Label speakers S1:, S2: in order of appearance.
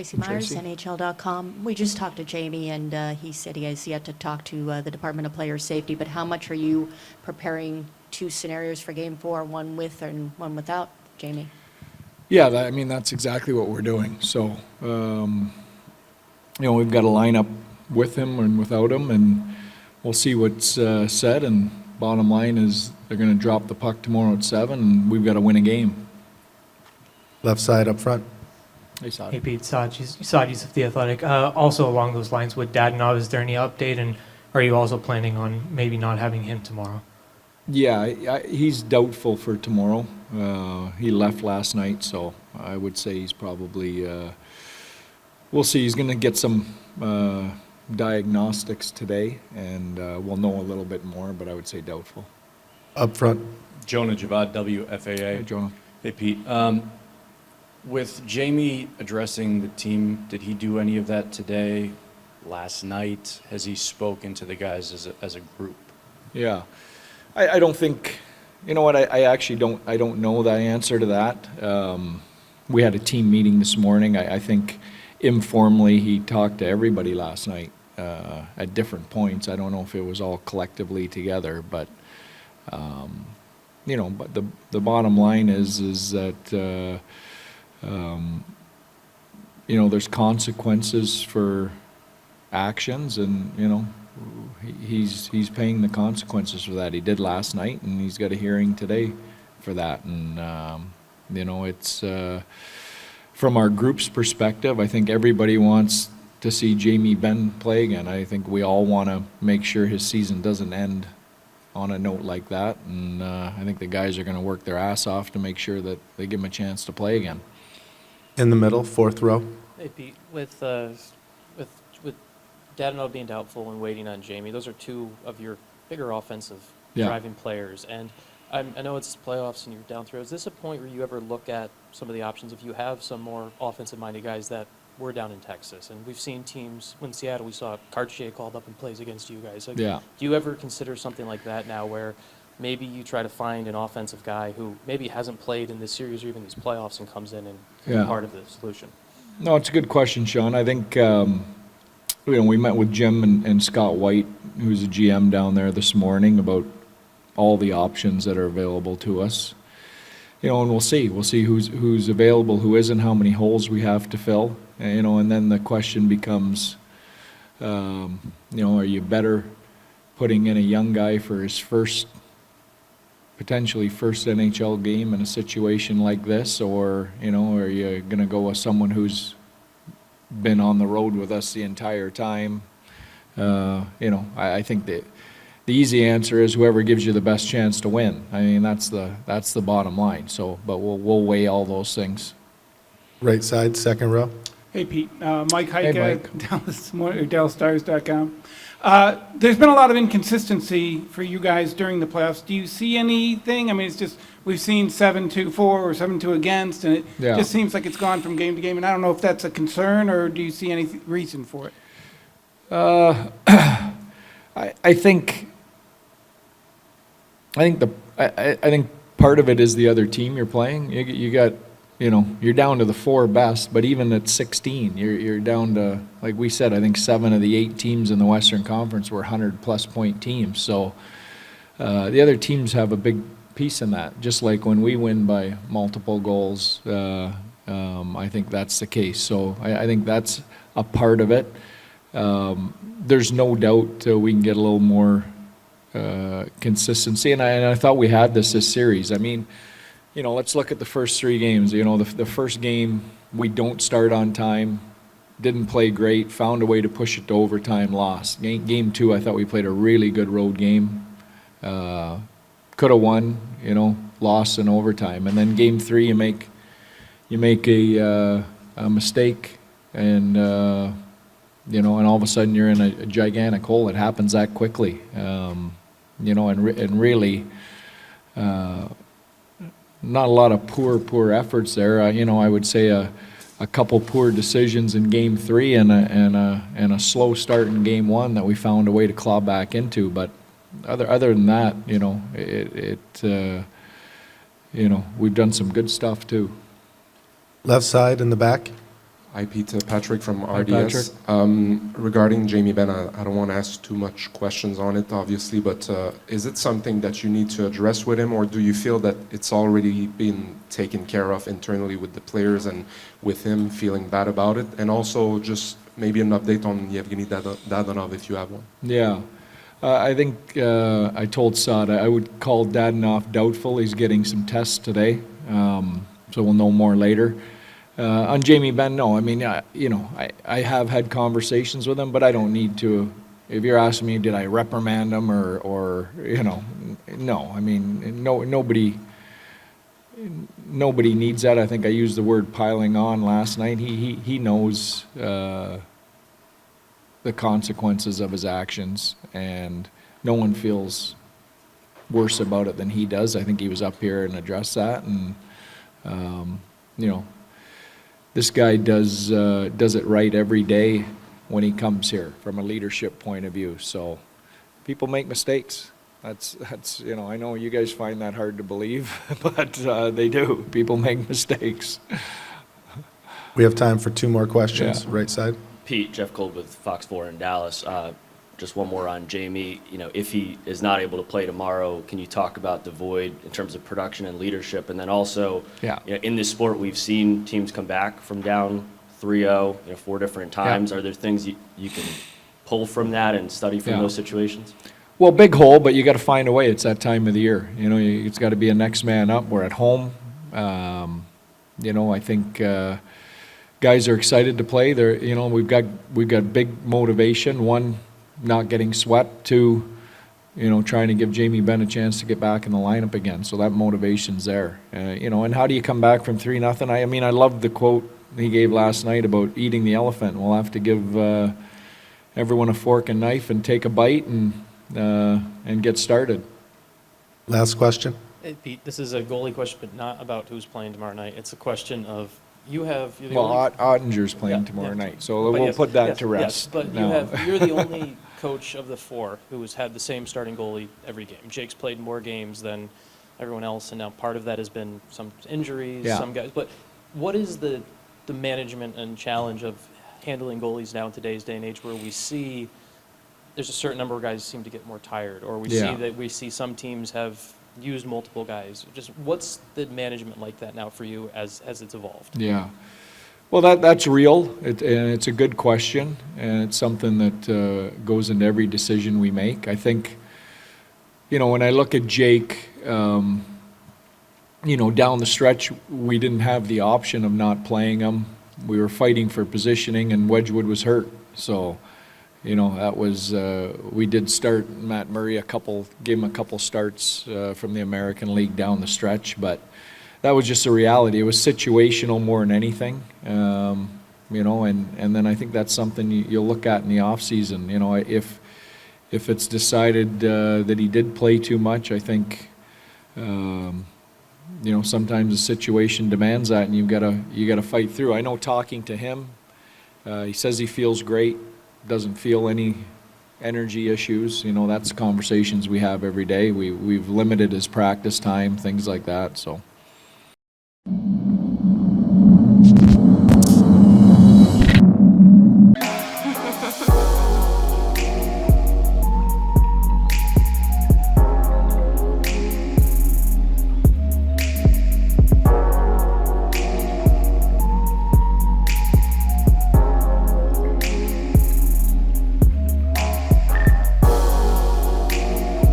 S1: Tracy Myers,
S2: Tracy.
S1: NHL.com. We just talked to Jamie, and he said he has yet to talk to the Department of Player Safety, but how much are you preparing two scenarios for Game 4, one with and one without Jamie?
S2: Yeah, that's exactly what we're doing. So, we've got a lineup with him and without him, and we'll see what's said. And bottom line is they're going to drop the puck tomorrow at 7, and we've got to win a game.
S3: Left side up front.
S2: Hey, Saad.
S4: Hey Pete, Sadis of The Athletic. Also along those lines with Dadonov, is there any update, and are you also planning on maybe not having him tomorrow?
S2: Yeah, he's doubtful for tomorrow. He left last night, so I would say he's probably, we'll see. He's going to get some diagnostics today, and we'll know a little bit more, but I would say doubtful.
S3: Up front.
S5: Jonah Javad, WFAA.
S2: Hey, Jonah.
S5: Hey, Pete. With Jamie addressing the team, did he do any of that today, last night? Has he spoken to the guys as a group?
S2: Yeah. I don't think, you know what, I actually don't know the answer to that. We had a team meeting this morning. I think informally he talked to everybody last night at different points. I don't know if it was all collectively together, but, but the bottom line is that, there's consequences for actions, and, he's paying the consequences for that. He did last night, and he's got a hearing today for that. And, it's, from our group's perspective, I think everybody wants to see Jamie Benn play again. I think we all want to make sure his season doesn't end on a note like that. And I think the guys are going to work their ass off to make sure that they give him a chance to play again.
S3: In the middle, fourth row.
S6: Hey Pete, with Dadonov being doubtful and waiting on Jamie, those are two of your bigger offensive driving players. And I know it's playoffs and you're down through. Is this a point where you ever look at some of the options if you have some more offensive-minded guys that were down in Texas? And we've seen teams, when Seattle, we saw Cartier called up and plays against you guys. Like,
S2: Yeah.
S6: Do you ever consider something like that now where maybe you try to find an offensive guy who maybe hasn't played in this series or even these playoffs and comes in and can be part of the solution?
S2: No, it's a good question, Sean. I think, we met with Jim and Scott White, who's a GM down there this morning, about all the options that are available to us. And we'll see. We'll see who's available, who isn't, how many holes we have to fill. And then the question becomes, are you better putting in a young guy for his potentially first NHL game in a situation like this, or, are you going to go with someone who's been on the road with us the entire time? I think the easy answer is whoever gives you the best chance to win. I mean, that's the bottom line. So, but we'll weigh all those things.
S3: Right side, second row.
S7: Hey, Pete. Mike Heike,
S2: Mike.
S7: DallasStars.com. There's been a lot of inconsistency for you guys during the playoffs. Do you see anything? I mean, it's just we've seen 7-2 for or 7-2 against, and it just seems like it's gone from game to game. And I don't know if that's a concern, or do you see any reason for it?
S2: I think part of it is the other team you're playing. You got, you're down to the 4 best, but even at 16, you're down to, like we said, I think 7 of the 8 teams in the Western Conference were 100-plus point teams. So the other teams have a big piece in that. Just like when we win by multiple goals, I think that's the case. So I think that's a part of it. There's no doubt we can get a little more consistency, and I thought we had this series. I mean, let's look at the first 3 games. The first game, we don't start on time, didn't play great, found a way to push it to overtime, lost. Game 2, I thought we played a really good road game. Could have won, lost in overtime. And then game 3, you make a mistake, and and all of a sudden you're in a gigantic hole. It happens that quickly, and really. Not a lot of poor efforts there. I would say a couple poor decisions in game 3 and a slow start in game 1 that we found a way to claw back into. But other than that, we've done some good stuff too.
S3: Left side in the back.
S8: Hi, Pete. Patrick from
S2: Hi,
S8: RDS. Regarding Jamie Benn, I don't want to ask too much questions on it, obviously, but is it something that you need to address with him, or do you feel that it's already been taken care of internally with the players and with him feeling bad about it? And also just maybe an update on Yevgeny Dadonov, if you have one.
S2: Yeah. I think I told Saad I would call Dadonov doubtful. He's getting some tests today, so we'll know more later. On Jamie Benn, no. I mean, I have had conversations with him, but I don't need to. If you're asking me, did I reprimand him or no. I mean, nobody needs that. I think I used the word piling on last night. He knows the consequences of his actions, and no one feels worse about it than he does. I think he was up here and addressed that, and this guy does it right every day when he comes here from a leadership point of view. So people make mistakes. That's I know you guys find that hard to believe, but they do. People make mistakes.
S3: We have time for 2 more questions,
S2: Yeah.
S3: right side.
S9: Pete, Jeff Gold with Fox 4 in Dallas. Just one more on Jamie. If he is not able to play tomorrow, can you talk about the void in terms of production and leadership? And then also,
S2: Yeah.
S9: in this sport, we've seen teams come back from down 3-0, 4 different times. Are there things you can pull from that and study from
S2: Yeah.
S9: those situations?
S2: Well, big hole, but you got to find a way. It's that time of the year. It's got to be a next man up. We're at home. I think guys are excited to play. We've got big motivation. One, not getting swept. Two, trying to give Jamie Benn a chance to get back in the lineup again. So that motivation's there. And how do you come back from 3-0? I loved the quote he gave last night about eating the elephant. We'll have to give everyone a fork and knife and take a bite and get started.
S3: Last question.
S6: Hey, Pete, this is a goalie question, but not about who's playing tomorrow night. It's a question of you're the
S2: Well,
S6: only-
S2: Ottinger's playing
S6: Yeah,
S2: tomorrow
S6: yeah.
S2: night, so
S6: But
S2: we'll
S6: yes,
S2: put that
S6: yes,
S2: to
S6: yes,
S2: rest.
S6: but
S2: No.
S6: you're the only coach of the 4 who has had the same starting goalie every game. Jake's played more games than everyone else, and now part of that has been some injuries,
S2: Yeah.
S6: some guys. But what is the management and challenge of handling goalies now in today's day and age, where we see there's a certain number of guys seem to get more tired, or we see some teams have used multiple guys. Just what's the management like that now for you as it's evolved?
S2: Yeah. Well, that's real, and it's a good question, and it's something that goes into every decision we make. I think, when I look at Jake, down the stretch, we didn't have the option of not playing him. We were fighting for positioning, and Wedgwood was hurt. So, that was, we did start Matt Murray gave him a couple starts from the American League down the stretch, but that was just a reality. It was situational more than anything, and then I think that's something you'll look at in the off season. If it's decided that he did play too much, I think, sometimes the situation demands that, and you gotta fight through. I know talking to him, he says he feels great, doesn't feel any energy issues. That's conversations we have every day. We've limited his practice time, things like that. So.